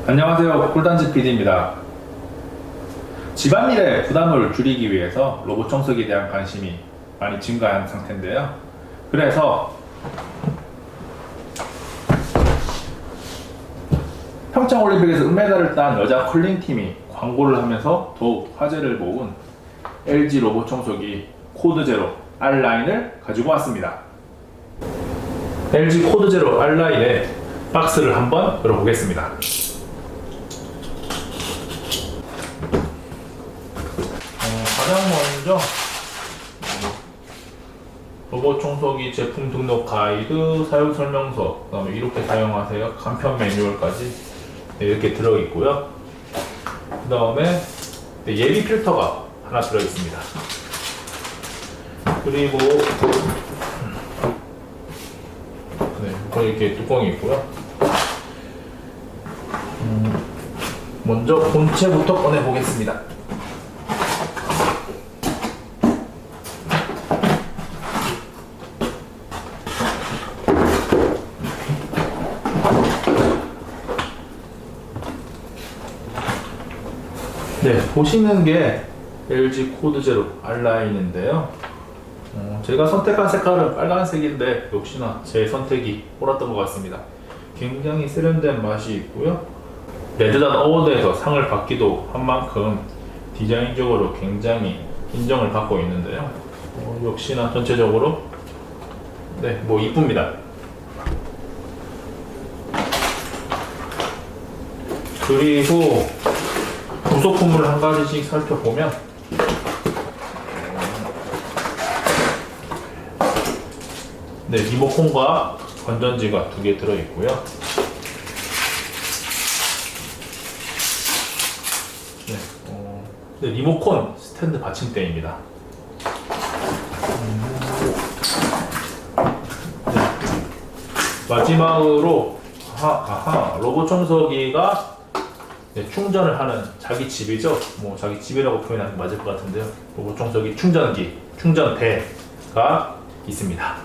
안녕하세요, 꿀단지 PD입니다. 집안일의 부담을 줄이기 위해서 로봇 청소기에 대한 관심이 많이 증가한 상태인데요. 그래서 평창올림픽에서 은메달을 딴 여자 컬링팀이 광고를 하면서 더욱 화제를 모은 LG 로봇 청소기 코드제로 R라인을 가지고 왔습니다. LG 코드제로 R라인의 박스를 한번 열어보겠습니다. 가장 먼저 로봇 청소기 제품 등록 가이드, 사용 설명서, 그 다음에 이렇게 사용하세요 간편 매뉴얼까지 이렇게 들어있고요. 그 다음에 예비 필터가 하나 들어있습니다. 그리고 이렇게 뚜껑이 있고요. 먼저 본체부터 꺼내 보겠습니다. 네, 보시는 게 LG 코드제로 R라인인데요. 제가 선택한 색깔은 빨간색인데 역시나 제 선택이 옳았던 것 같습니다. 굉장히 세련된 맛이 있고요. 레드닷 어워드에서 상을 받기도 한 만큼 디자인적으로 굉장히 인정을 받고 있는데요. 역시나 전체적으로 이쁩니다. 그리고 부속품을 한 가지씩 살펴보면 리모컨과 건전지가 2개 들어있고요. 리모컨 스탠드 받침대입니다. 마지막으로 로봇 청소기가 충전을 하는 자기 집이죠. 자기 집이라고 표현하는 게 맞을 것 같은데요. 로봇 청소기 충전기, 충전대가 있습니다.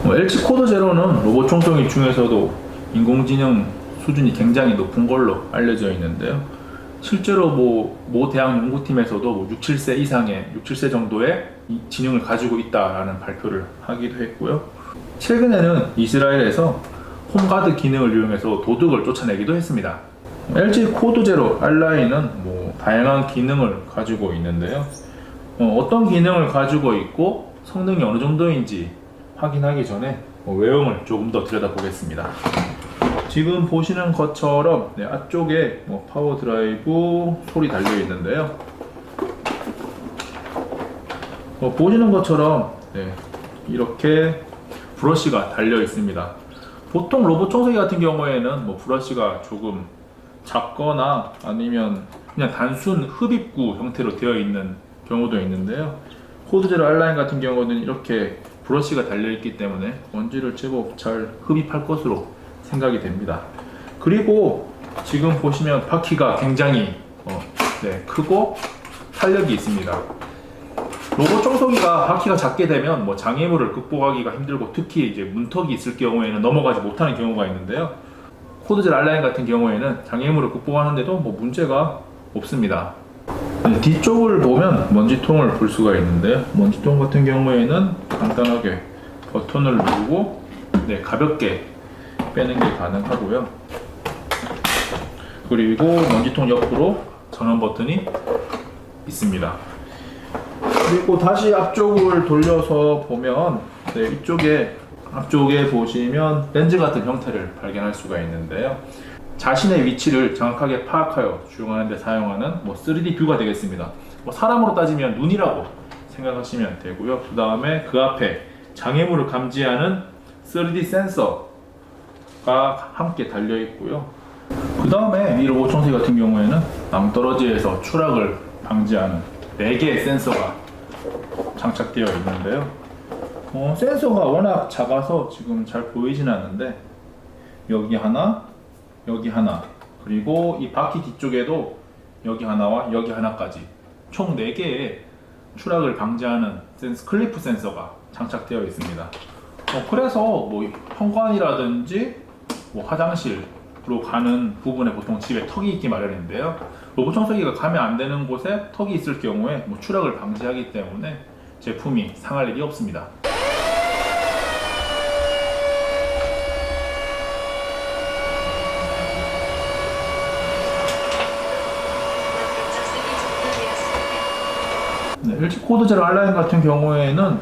LG 코드 제로는 로봇 청소기 중에서도 인공지능 수준이 굉장히 높은 걸로 알려져 있는데요. 실제로 모 대학 연구팀에서도 6, 7세 이상의 6, 7세 정도의 지능을 가지고 있다라는 발표를 하기도 했고요. 최근에는 이스라엘에서 홈가드 기능을 이용해서 도둑을 쫓아내기도 했습니다. LG 코드 제로 R라인은 다양한 기능을 가지고 있는데요. 어떤 기능을 가지고 있고 성능이 어느 정도인지 확인하기 전에 외형을 조금 더 들여다보겠습니다. 지금 보시는 것처럼 앞쪽에 파워 드라이브 솔이 달려 있는데요. 보시는 것처럼 이렇게 브러쉬가 달려 있습니다. 보통 로봇 청소기 같은 경우에는 브러쉬가 조금 작거나 아니면 그냥 단순 흡입구 형태로 되어 있는 경우도 있는데요. 코드제로 R라인 같은 경우는 이렇게 브러쉬가 달려있기 때문에 먼지를 제법 잘 흡입할 것으로 생각이 됩니다. 그리고 지금 보시면 바퀴가 굉장히 크고 탄력이 있습니다. 로봇 청소기가 바퀴가 작게 되면 장애물을 극복하기가 힘들고 특히 이제 문턱이 있을 경우에는 넘어가지 못하는 경우가 있는데요. 코드제로 R라인 같은 경우에는 장애물을 극복하는데도 문제가 없습니다. 뒤쪽을 보면 먼지통을 볼 수가 있는데요. 먼지통 같은 경우에는 간단하게 버튼을 누르고 가볍게 빼는 게 가능하고요. 그리고 먼지통 옆으로 전원 버튼이 있습니다. 그리고 다시 앞쪽을 돌려서 보면 앞쪽에 보시면 렌즈 같은 형태를 발견할 수가 있는데요. 자신의 위치를 정확하게 파악하여 주행하는 데 사용하는 3D 뷰가 되겠습니다. 사람으로 따지면 눈이라고 생각하시면 되고요. 그 다음에 그 앞에 장애물을 감지하는 3D 센서가 함께 달려 있고요. 그 다음에 이 로봇 청소기 같은 경우에는 낭떠러지에서 추락을 방지하는 4개의 센서가 장착되어 있는데요. 센서가 워낙 작아서 지금 잘 보이진 않는데 여기 하나, 여기 하나, 그리고 이 바퀴 뒤쪽에도 여기 하나와 여기 하나까지 총 4개의 추락을 방지하는 클리프 센서가 장착되어 있습니다. 그래서 현관이라든지 화장실 집으로 가는 부분에 보통 집에 턱이 있기 마련인데요. 로봇 청소기가 가면 안 되는 곳에 턱이 있을 경우에 뭐 추락을 방지하기 때문에 제품이 상할 일이 없습니다. 네, LG 코드 제로 R9 같은 경우에는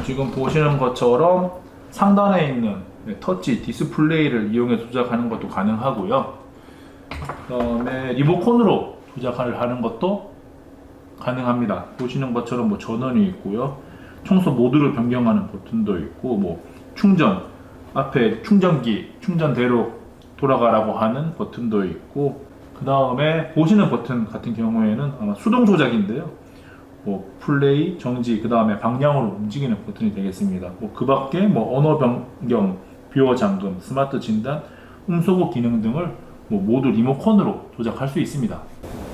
지금 보시는 것처럼 상단에 있는 터치 디스플레이를 이용해 조작하는 것도 가능하고요. 그다음에 리모컨으로 조작을 하는 것도 가능합니다. 보시는 것처럼 뭐 전원이 있고요. 청소 모드를 변경하는 버튼도 있고, 뭐 충전, 앞에 충전기, 충전대로 돌아가라고 하는 버튼도 있고, 그 다음에 보시는 버튼 같은 경우에는 아마 수동 조작인데요. 뭐 플레이, 정지, 그 다음에 방향으로 움직이는 버튼이 되겠습니다. 뭐 그 밖에 뭐 언어 변경, 뷰어 잠금, 스마트 진단, 음소거 기능 등을 뭐 모두 리모컨으로 조작할 수 있습니다.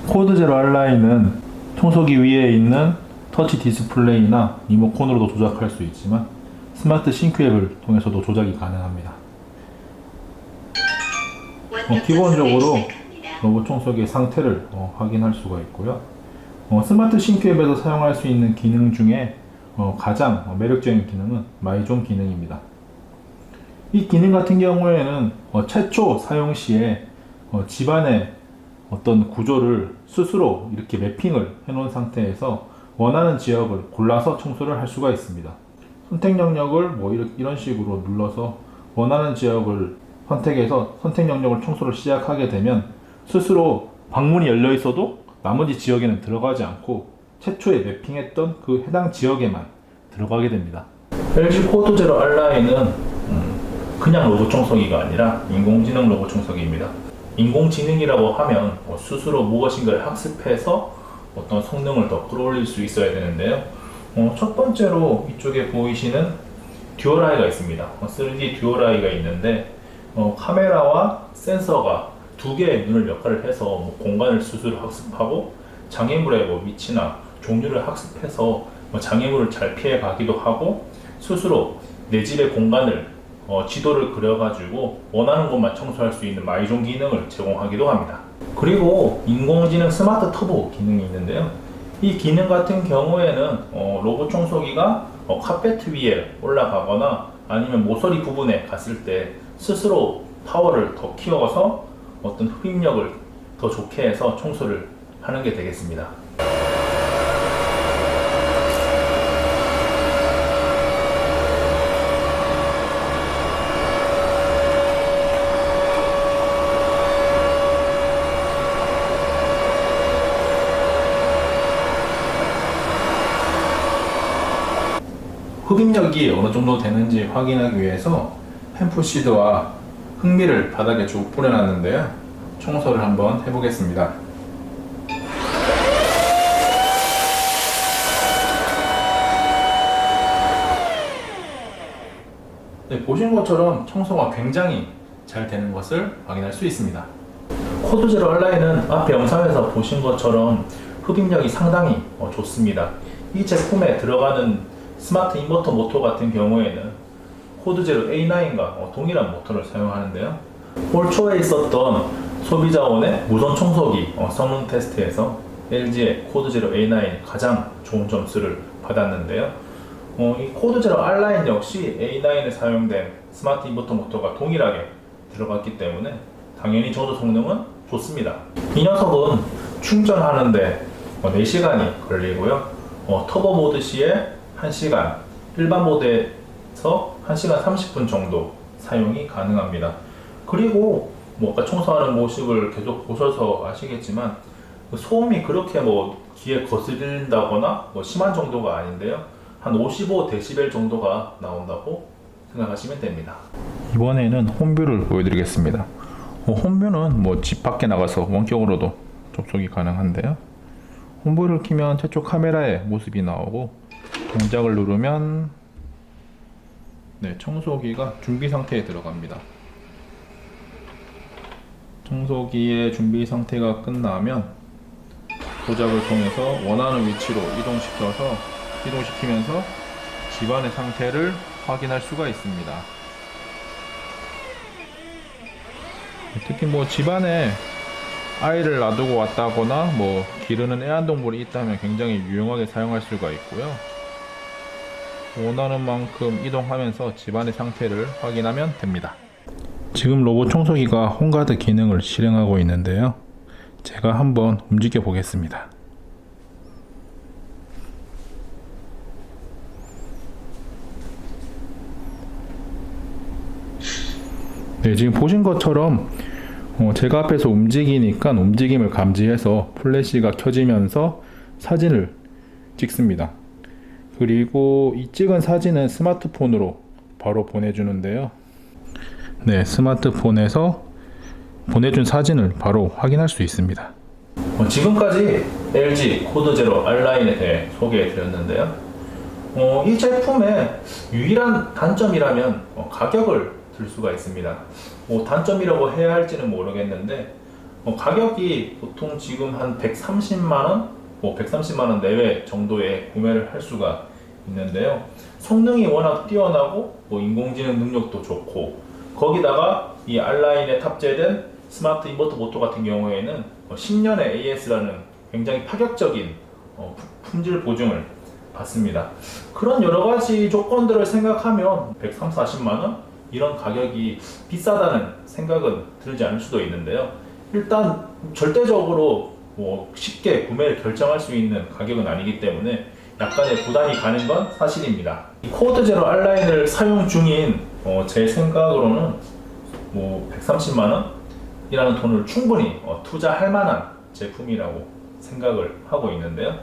코드 제로 R9은 청소기 위에 있는 터치 디스플레이나 리모컨으로도 조작할 수 있지만 스마트 싱크 앱을 통해서도 조작이 가능합니다. 기본적으로 로봇 청소기의 상태를 확인할 수가 있고요. 스마트 싱크 앱에서 사용할 수 있는 기능 중에 가장 매력적인 기능은 마이존 기능입니다. 이 기능 같은 경우에는 최초 사용 시에 집안의 어떤 구조를 스스로 이렇게 매핑을 해놓은 상태에서 원하는 지역을 골라서 청소를 할 수가 있습니다. 선택 영역을 뭐 이런 식으로 눌러서 원하는 지역을 선택해서 선택 영역을 청소를 시작하게 되면 스스로 방문이 열려 있어도 나머지 지역에는 들어가지 않고 최초에 매핑했던 그 해당 지역에만 들어가게 됩니다. LG 코드 제로 R9은 그냥 로봇 청소기가 아니라 인공지능 로봇 청소기입니다. 인공지능이라고 하면 스스로 무엇인가를 학습해서 어떤 성능을 더 끌어올릴 수 있어야 되는데요. 첫 번째로 이쪽에 보이시는 듀얼 아이가 있습니다. 3D 듀얼 아이가 있는데 카메라와 센서가 두 개의 눈을 역할을 해서 뭐 공간을 스스로 학습하고 장애물의 뭐 위치나 종류를 학습해서 뭐 장애물을 잘 피해 가기도 하고 스스로 내 집의 공간을 지도를 그려가지고 원하는 곳만 청소할 수 있는 마이존 기능을 제공하기도 합니다. 그리고 인공지능 스마트 터보 기능이 있는데요. 이 기능 같은 경우에는 로봇 청소기가 카페트 위에 올라가거나 아니면 모서리 부분에 갔을 때 스스로 파워를 더 키워서 어떤 흡입력을 더 좋게 해서 청소를 하는 게 되겠습니다. 흡입력이 어느 정도 되는지 확인하기 위해서 펜푸시드와 흙밀을 바닥에 쭉 뿌려놨는데요. 청소를 한번 해보겠습니다. 네, 보시는 것처럼 청소가 굉장히 잘 되는 것을 확인할 수 있습니다. 코드 제로 R9은 앞에 영상에서 보신 것처럼 흡입력이 상당히 좋습니다. 이 제품에 들어가는 스마트 인버터 모터 같은 경우에는 코드 제로 A9과 동일한 모터를 사용하는데요. 올 초에 있었던 소비자원의 무선 청소기 성능 테스트에서 LG의 코드 제로 A9이 가장 좋은 점수를 받았는데요. 이 코드 제로 R9 역시 A9에 사용된 스마트 인버터 모터가 동일하게 들어갔기 때문에 당연히 저도 성능은 좋습니다. 이 녀석은 충전하는데 4시간이 걸리고요. 터보 모드 시에 1시간, 일반 모드에서 1시간 30분 정도 사용이 가능합니다. 그리고 뭐 아까 청소하는 모습을 계속 보셔서 아시겠지만 소음이 그렇게 뭐 귀에 거슬린다거나 뭐 심한 정도가 아닌데요. 한 55dB 정도가 나온다고 생각하시면 됩니다. 이번에는 홈뷰를 보여드리겠습니다. 홈뷰는 뭐 집 밖에 나가서 원격으로도 접속이 가능한데요. 홈뷰를 키면 최초 카메라의 모습이 나오고 동작을 누르면 청소기가 준비 상태에 들어갑니다. 청소기의 준비 상태가 끝나면 조작을 통해서 원하는 위치로 이동시키면서 집안의 상태를 확인할 수가 있습니다. 특히 뭐 집안에 아이를 놔두고 왔다거나 뭐 기르는 애완동물이 있다면 굉장히 유용하게 사용할 수가 있고요. 원하는 만큼 이동하면서 집안의 상태를 확인하면 됩니다. 지금 로봇 청소기가 홈가드 기능을 실행하고 있는데요. 제가 한번 움직여 보겠습니다. 네, 지금 보신 것처럼 제가 앞에서 움직이니까 움직임을 감지해서 플래시가 켜지면서 사진을 찍습니다. 그리고 이 찍은 사진은 스마트폰으로 바로 보내주는데요. 네, 스마트폰에서 보내준 사진을 바로 확인할 수 있습니다. 지금까지 LG 코드 제로 R9에 대해 소개해 드렸는데요. 이 제품의 유일한 단점이라면 가격을 들 수가 있습니다. 단점이라고 해야 할지는 모르겠는데 가격이 보통 지금 한 130만원, 130만원 내외 정도에 구매를 할 수가 있는데요. 성능이 워낙 뛰어나고 인공지능 능력도 좋고 거기다가 이 R9에 탑재된 스마트 인버터 모터 같은 경우에는 10년의 AS라는 굉장히 파격적인 품질 보증을 받습니다. 그런 여러 가지 조건들을 생각하면 130~40만원? 이런 가격이 비싸다는 생각은 들지 않을 수도 있는데요. 일단 절대적으로 쉽게 구매를 결정할 수 있는 가격은 아니기 때문에 약간의 부담이 가는 건 사실입니다. 이 코드 제로 R9을 사용 중인 제 생각으로는 130만원? 이라는 돈을 충분히 투자할 만한 제품이라고 생각을 하고 있는데요.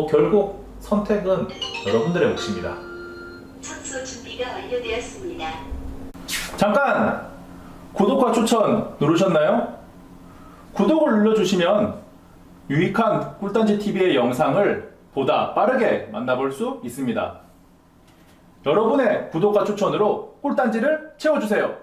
결국 선택은 여러분들의 몫입니다. 청소 준비가 완료되었습니다. 잠깐! 구독과 추천 누르셨나요? 구독을 눌러주시면 유익한 꿀단지TV의 영상을 보다 빠르게 만나볼 수 있습니다. 여러분의 구독과 추천으로 꿀단지를 채워주세요.